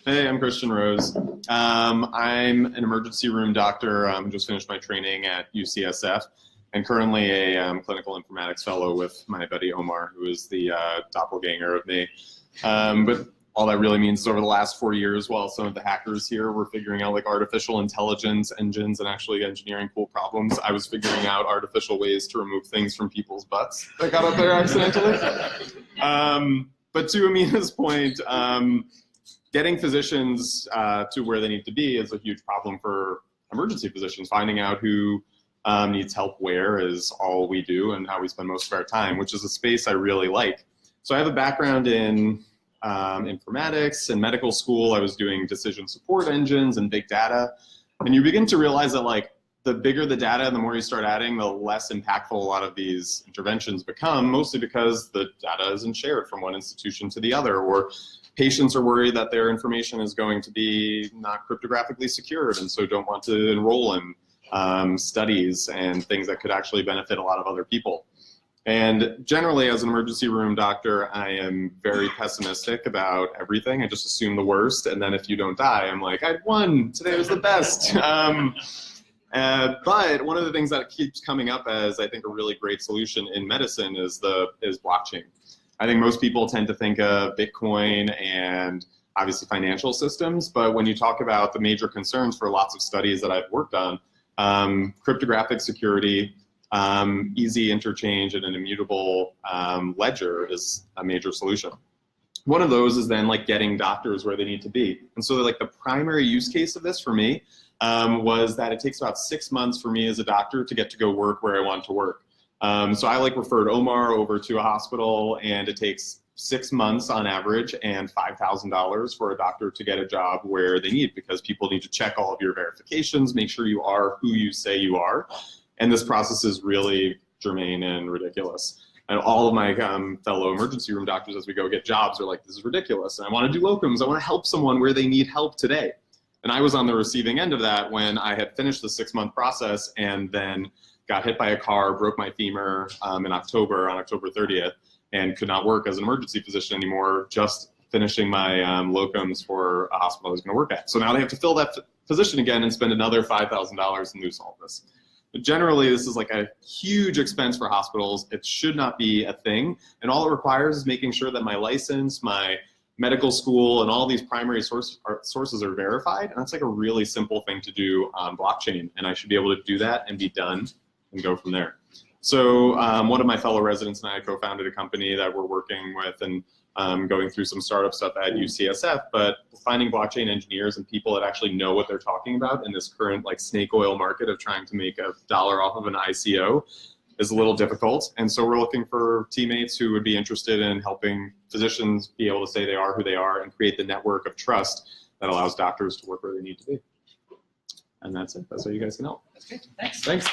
Hey, I'm Christian Rose. I'm an emergency room doctor. Just finished my training at UCSF and currently a clinical informatics fellow with my buddy Omar, who is the doppelganger of me. But all that really means is over the last 4 years, while some of the hackers here were figuring out like artificial intelligence engines and actually engineering cool problems, I was figuring out artificial ways to remove things from people's butts that got up there accidentally. But to Amina's point, getting physicians to where they need to be is a huge problem for emergency physicians. Finding out who needs help where is all we do and how we spend most of our time, which is a space I really like. So I have a background in informatics. In medical school, I was doing decision support engines and big data. And you begin to realize that like the bigger the data, the more you start adding, the less impactful a lot of these interventions become, mostly because the data isn't shared from one institution to the other, or patients are worried that their information is going to be not cryptographically secured and so don't want to enroll in studies and things that could actually benefit a lot of other people. And generally, as an emergency room doctor, I am very pessimistic about everything. I just assume the worst, and then if you don't die, I'm like, I won, today was the best. But one of the things that keeps coming up as I think a really great solution in medicine is blockchain. I think most people tend to think of Bitcoin and obviously financial systems, but when you talk about the major concerns for lots of studies that I've worked on, cryptographic security, easy interchange, and an immutable ledger is a major solution. One of those is then like getting doctors where they need to be. And so like the primary use case of this for me was that it takes about 6 months for me as a doctor to get to go work where I want to work. So I like referred Omar over to a hospital, and it takes 6 months on average and $5,000 for a doctor to get a job where they need, because people need to check all of your verifications, make sure you are who you say you are. And this process is really germane and ridiculous. And all of my fellow emergency room doctors, as we go get jobs, are like, this is ridiculous. And I want to do locums. I want to help someone where they need help today. And I was on the receiving end of that when I had finished the 6-month process and then got hit by a car, broke my femur in October, on October 30th, and could not work as an emergency physician anymore, just finishing my locums for a hospital I was going to work at. So now they have to fill that position again and spend another $5,000 and lose all this. But generally, this is like a huge expense for hospitals. It should not be a thing. And all it requires is making sure that my license, my medical school, and all these primary sources are verified. And that's like a really simple thing to do on blockchain. And I should be able to do that and be done and go from there. So one of my fellow residents and I co-founded a company that we're working with and going through some startup stuff at UCSF, but finding blockchain engineers and people that actually know what they're talking about in this current like snake oil market of trying to make $1 off of an ICO is a little difficult. And so we're looking for teammates who would be interested in helping physicians be able to say they are who they are and create the network of trust that allows doctors to work where they need to be. And that's it. That's how you guys can help. That's great. Thanks. Thanks.